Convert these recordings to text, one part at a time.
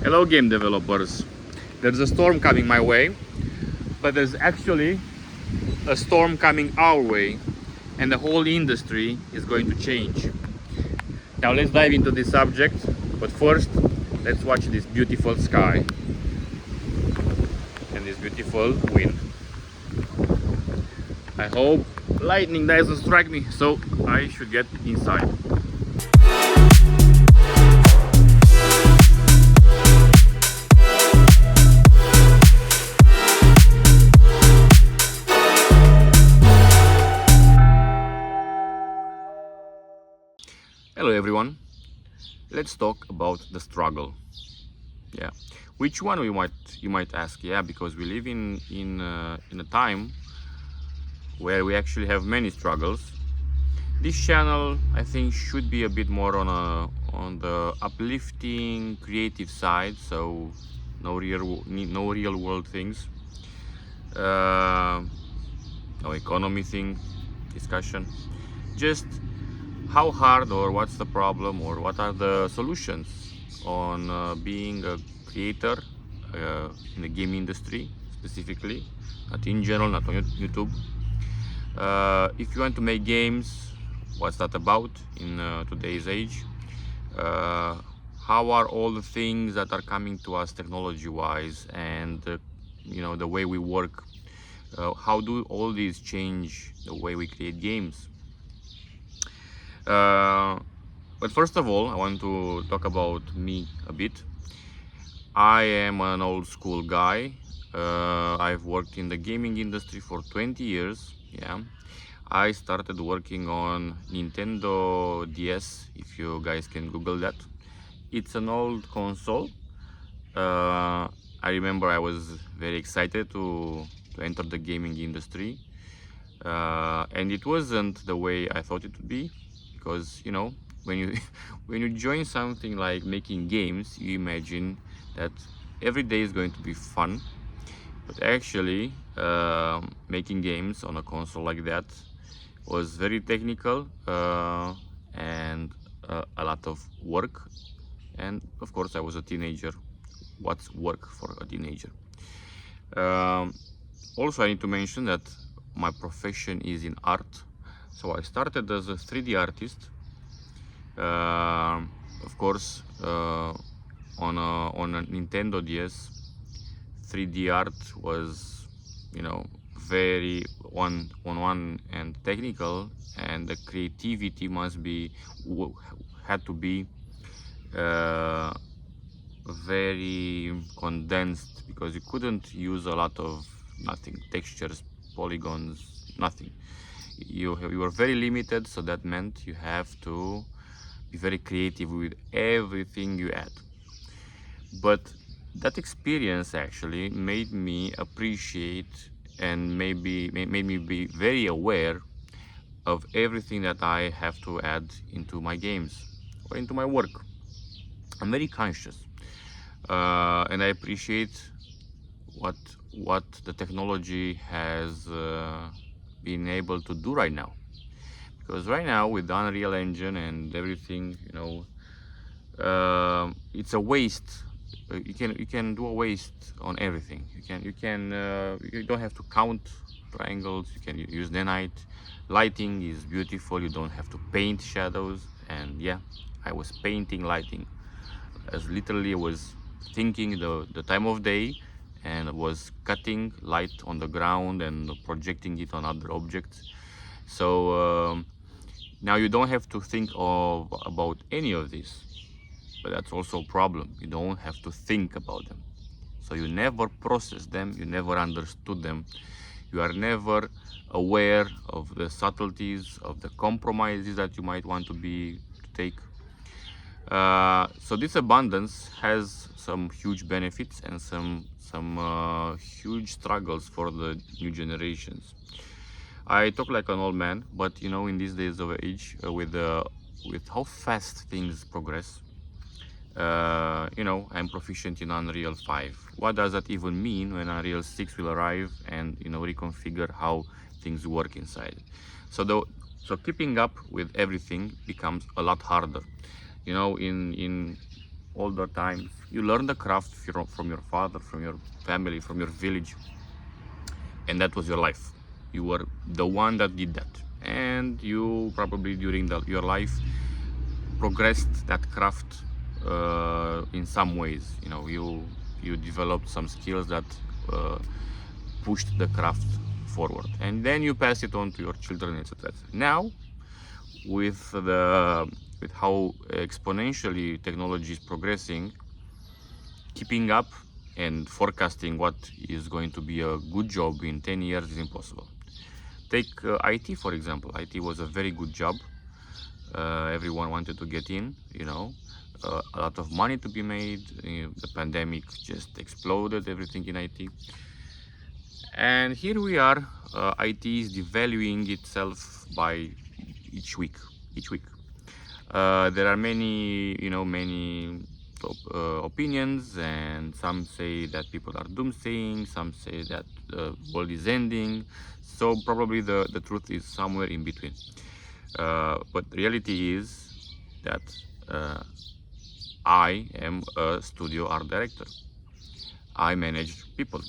Hello game developers. There's a storm coming my way, but there's actually a storm coming our way, and the whole industry is going to change. Now let's dive into this subject, but first let's watch this beautiful sky and this beautiful wind. I hope lightning doesn't strike me, so I should get inside. Hello everyone. Let's talk about the struggle. Yeah, which one you might ask? Yeah, because we live in a time where we actually have many struggles. This channel, I think, should be a bit more on the uplifting, creative side. So no real world things, no economy thing discussion. Just how hard or what's the problem or what are the solutions on being a creator in the game industry specifically, not in general, not on YouTube. If you want to make games, what's that about in today's age? How are all the things that are coming to us technology wise and the way we work, how do all these change the way we create games? But first of all, I want to talk about me a bit. I am an old school guy. I've worked in the gaming industry for 20 years. Yeah, I started working on Nintendo DS, if you guys can Google that. It's an old console. I remember I was very excited to enter the gaming industry. And it wasn't the way I thought it would be. Because when you when you join something like making games, you imagine that every day is going to be fun, but actually making games on a console like that was very technical and a lot of work. And of course I was a teenager. What's work for a teenager? Also, I need to mention that my profession is in art. So I started as a 3D artist, of course, on a Nintendo DS. 3D art was, very one and technical, and the creativity had to be very condensed, because you couldn't use a lot of textures, polygons, nothing. You were very limited, so that meant you have to be very creative with everything you add. But that experience actually made me appreciate and made me be very aware of everything that I have to add into my games or into my work. I'm very conscious, and I appreciate what the technology has been able to do right now. Because right now with the Unreal Engine and everything, it's a waste. You can do a waste on everything. You don't have to count triangles. You can use nanite. Lighting is beautiful. You don't have to paint shadows. And yeah, I was painting lighting, as literally I was thinking the time of day, and was cutting light on the ground and projecting it on other objects. So now you don't have to think about any of this, but that's also a problem. You don't have to think about them, so you never process them, you never understood them, you are never aware of the subtleties, of the compromises that you might want to take. So this abundance has some huge benefits and some huge struggles for the new generations. I talk like an old man, but in these days of age, with how fast things progress, I'm proficient in Unreal 5. What does that even mean when Unreal 6 will arrive and reconfigure how things work inside? So keeping up with everything becomes a lot harder. In older times. You learn the craft from your father, from your family, from your village, and that was your life. You were the one that did that, and you probably during your life progressed that craft in some ways. You know, you developed some skills that pushed the craft forward, and then you pass it on to your children, etc. Now, with how exponentially technology is progressing, keeping up and forecasting what is going to be a good job in 10 years is impossible. Take IT, for example. IT was a very good job. Everyone wanted to get in, you know, a lot of money to be made. The pandemic just exploded everything in IT. And here we are, IT is devaluing itself by each week. There are many, many opinions, and some say that people are doomsaying, some say that the world is ending. So probably the truth is somewhere in between. But the reality is that I am a studio art director. I manage people.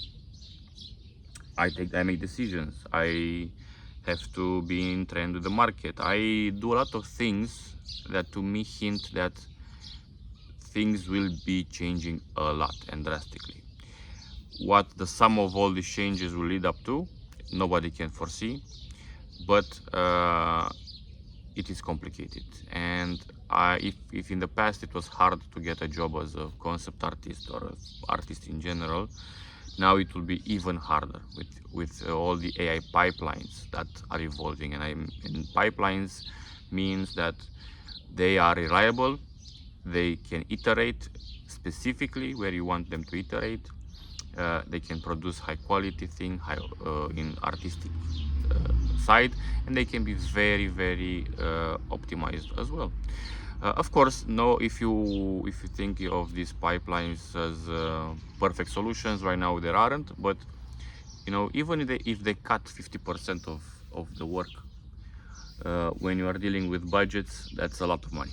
I make decisions. I have to be in trend with the market. I do a lot of things that to me hint that things will be changing a lot and drastically. What the sum of all these changes will lead up to, nobody can foresee, but it is complicated. And if in the past it was hard to get a job as a concept artist or an artist in general, now it will be even harder with all the AI pipelines that are evolving. And pipelines means that they are reliable, they can iterate specifically where you want them to iterate, they can produce high quality thing, in artistic side, and they can be very, very optimized as well. Of course, if you think of these pipelines as perfect solutions, right now there aren't. But even if they cut 50% of the work, when you are dealing with budgets, that's a lot of money.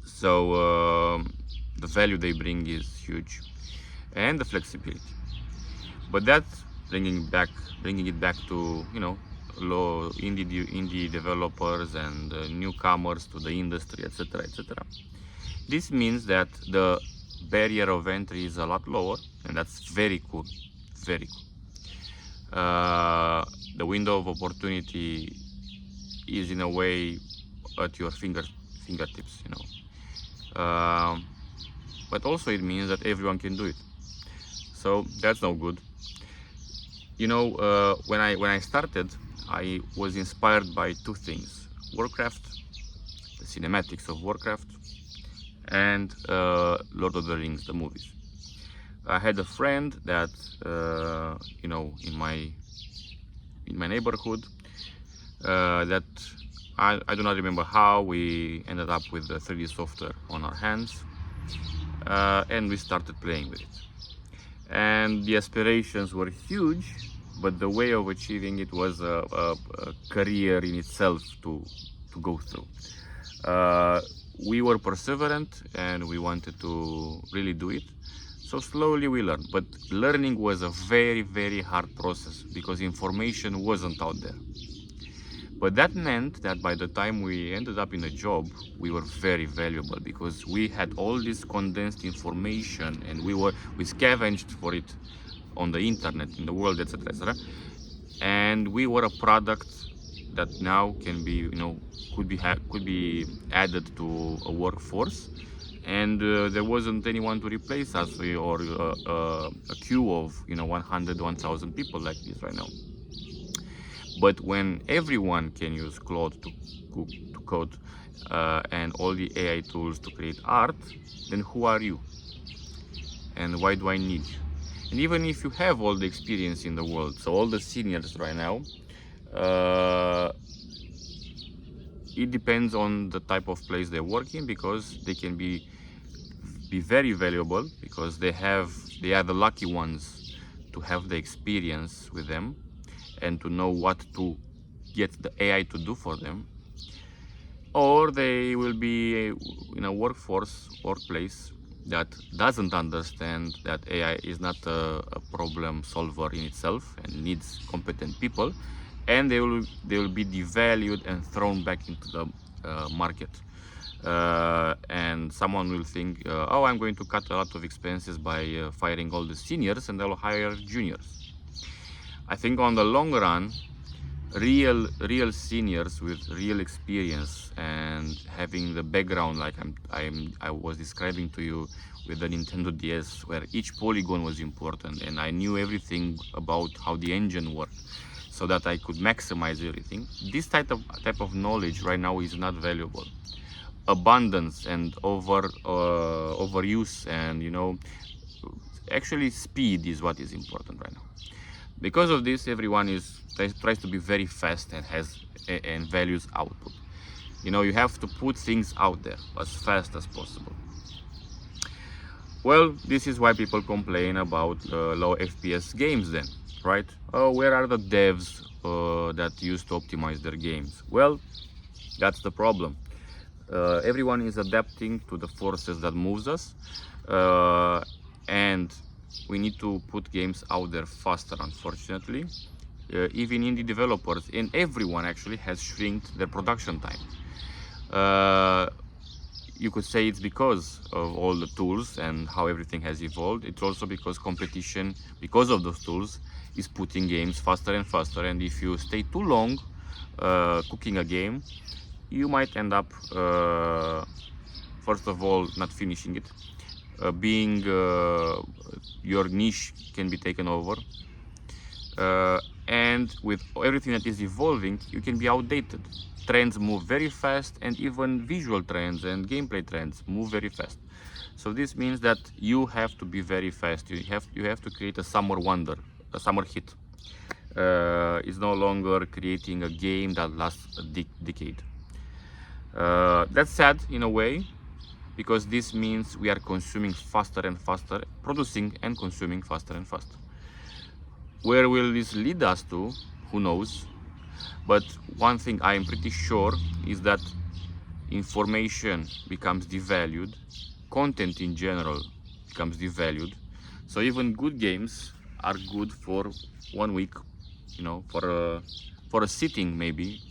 So the value they bring is huge, and the flexibility. But that's bringing it back to low indie developers and newcomers to the industry, etc., etc. This means that the barrier of entry is a lot lower, and that's very cool, very cool. The window of opportunity is in a way at your fingertips, but also it means that everyone can do it. So that's no good. When I started, I was inspired by two things: Warcraft, the cinematics of Warcraft, and Lord of the Rings, the movies. I had a friend that in my neighborhood that I do not remember how we ended up with the 3D software on our hands, and we started playing with it. And the aspirations were huge, but the way of achieving it was a career in itself to go through. We were perseverant and we wanted to really do it. So slowly we learned, but learning was a very, very hard process because information wasn't out there. But that meant that by the time we ended up in a job, we were very valuable because we had all this condensed information, and we scavenged for it on the internet, in the world, etc., etc. And we were a product that now can be, could be added to a workforce, and there wasn't anyone to replace us, or a queue of 100, 1,000 people like this right now. But when everyone can use Claude to code and all the AI tools to create art, then who are you? And why do I need you? And even if you have all the experience in the world, so all the seniors right now, it depends on the type of place they work in, because they can be very valuable because they are the lucky ones to have the experience with them and to know what to get the AI to do for them. or they will be in a workplace that doesn't understand that AI is not a problem solver in itself and needs competent people, and they will be devalued and thrown back into the market. And someone will think, oh, I'm going to cut a lot of expenses by firing all the seniors, and I'll hire juniors. I think on the long run, real seniors with real experience and having the background like I was describing to you with the Nintendo DS, where each polygon was important and I knew everything about how the engine worked so that I could maximize everything. This type of knowledge right now is not valuable. Abundance and overuse and actually speed is what is important right now. Because of this, everyone tries to be very fast and values output. You have to put things out there as fast as possible. Well, this is why people complain about low FPS games then, right? Oh, where are the devs that used to optimize their games? Well, that's the problem. Everyone is adapting to the forces that moves us, and we need to put games out there faster, unfortunately. Even indie developers and everyone actually has shrinked their production time. You could say it's because of all the tools and how everything has evolved. It's also because competition, because of those tools, is putting games faster and faster. And if you stay too long cooking a game, you might end up, first of all, not finishing it. Your niche can be taken over. And with everything that is evolving, you can be outdated. Trends move very fast, and even visual trends and gameplay trends move very fast. So this means that you have to be very fast. You have to create a summer wonder, a summer hit. It's no longer creating a game that lasts a decade. That's sad in a way, because this means we are consuming faster and faster, producing and consuming faster and faster. Where will this lead us to? Who knows? But one thing I am pretty sure is that information becomes devalued, content in general becomes devalued. So even good games are good for 1 week, for a sitting maybe.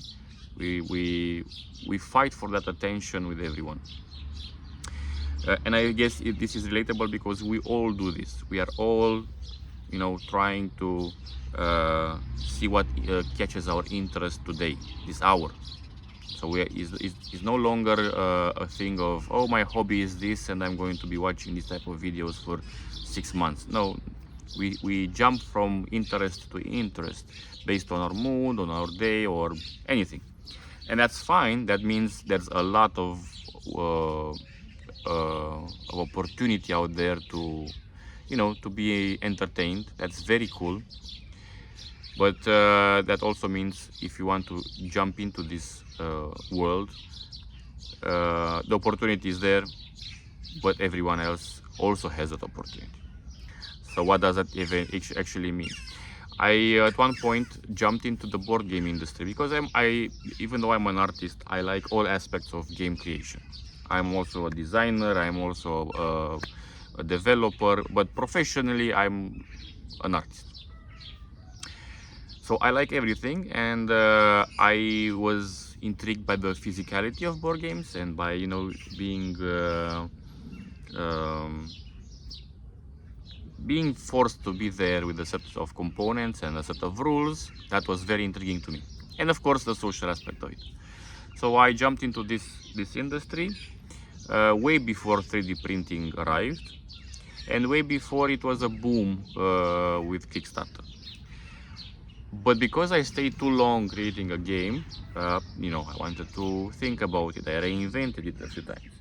We fight for that attention with everyone. And I guess this is relatable because we all do this. We are all trying to see what catches our interest today, this hour. So it's no longer a thing of, oh, my hobby is this and I'm going to be watching this type of videos for 6 months. No, we jump from interest to interest based on our mood, on our day, or anything. And that's fine. That means there's a lot of opportunity out there to be entertained. That's very cool. But that also means if you want to jump into this world, the opportunity is there, but everyone else also has that opportunity. So what does that even actually mean? I at one point jumped into the board game industry because even though I'm an artist, I like all aspects of game creation. I'm also a designer, I'm also a developer, but professionally I'm an artist. So I like everything, and I was intrigued by the physicality of board games and by being forced to be there with a set of components and a set of rules. That was very intriguing to me, and of course the social aspect of it. So I jumped into this industry way before 3D printing arrived, and way before it was a boom with Kickstarter. But because I stayed too long creating a game, I wanted to think about it. I reinvented it a few times.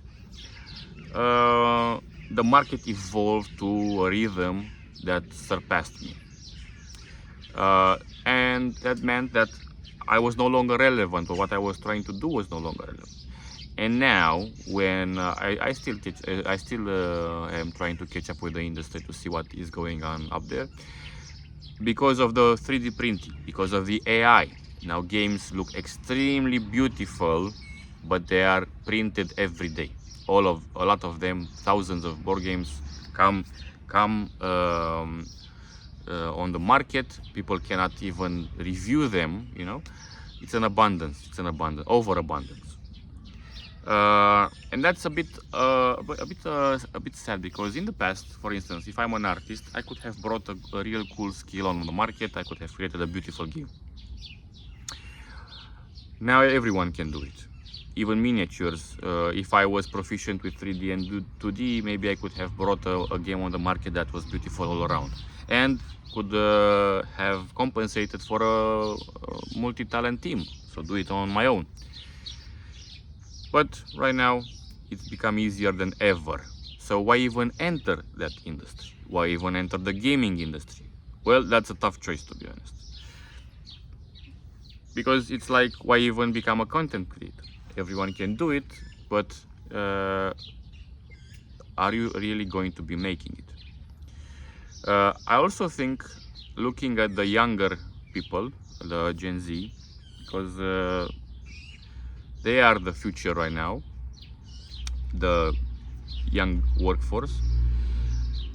The market evolved to a rhythm that surpassed me. And that meant that I was no longer relevant, or what I was trying to do was no longer relevant. And now, when I still am trying to catch up with the industry to see what is going on up there. Because of the 3D printing, because of the AI, now games look extremely beautiful but they are printed every day. A lot of them, thousands of board games come on the market. People cannot even review them. You know, it's an abundance. It's an abundance, overabundance. And that's a bit sad, because in the past, for instance, if I'm an artist, I could have brought a real cool skill on the market. I could have created a beautiful game. Now everyone can do it, even miniatures. If I was proficient with 3D and 2D, maybe I could have brought a game on the market that was beautiful all around, and could have compensated for a multi-talent team, so do it on my own. But right now it's become easier than ever. So why even enter that industry? Why even enter the gaming industry? Well, that's a tough choice, to be honest. Because it's like, why even become a content creator? Everyone can do it, but are you really going to be making it? I also think, looking at the younger people, the Gen Z, because they are the future right now, the young workforce,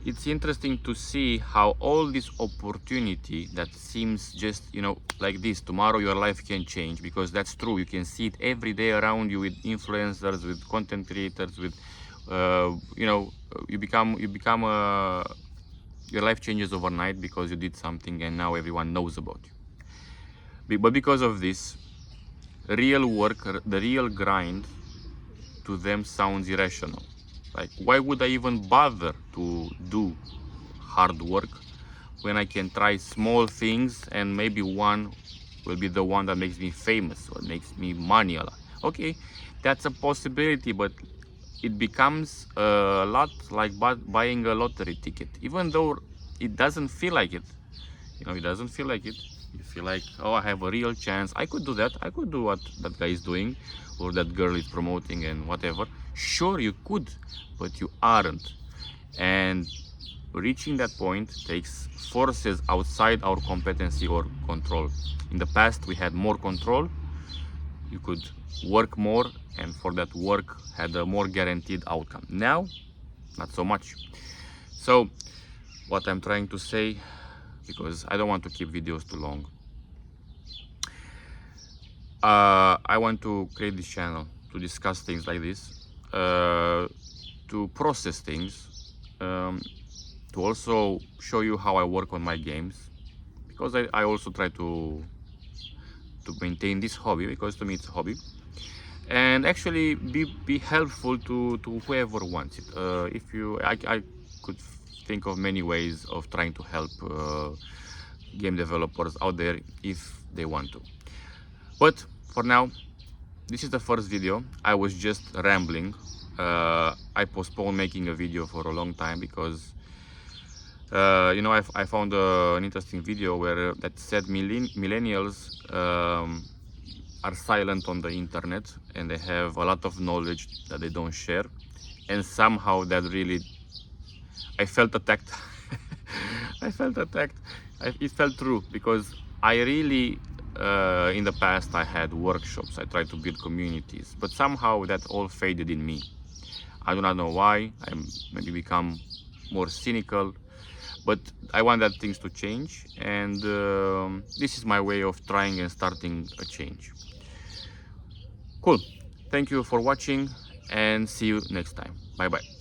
it's interesting to see how all this opportunity that seems just, you know, like this, tomorrow your life can change, because that's true. You can see it every day around you, with influencers, with content creators, with you know, your life changes overnight because you did something and now everyone knows about you. But because of this, real work, the real grind, to them sounds irrational. Like, why would I even bother to do hard work when I can try small things and maybe one will be the one that makes me famous or makes me money a lot? Okay, that's a possibility, but it becomes a lot like buying a lottery ticket, even though it doesn't feel like it. You know, it doesn't feel like it. You feel like, oh, I have a real chance. I could do that. I could do what that guy is doing, or that girl is promoting, and whatever. Sure, you could, but you aren't. And reaching that point takes forces outside our competency or control. In the past, we had more control. You could work more, and for that work had a more guaranteed outcome. Now, not so much. So what I'm trying to say, because I don't want to keep videos too long, I want to create this channel to discuss things like this, to process things, to also show you how I work on my games, because I also try to maintain this hobby, because to me it's a hobby, and actually be helpful to whoever wants it. I could think of many ways of trying to help game developers out there if they want to. But for now, this is the first video. I was just rambling. I postponed making a video for a long time because you know, I found an interesting video where that said millennials are silent on the internet, and they have a lot of knowledge that they don't share, and somehow that really, I felt attacked. I felt attacked. It felt true, because I really in the past I had workshops, I tried to build communities, but somehow that all faded in me. I do not know why. I maybe become more cynical, but I want that things to change, and this is my way of trying and starting a change. Cool. Thank you for watching, and see you next time. Bye bye.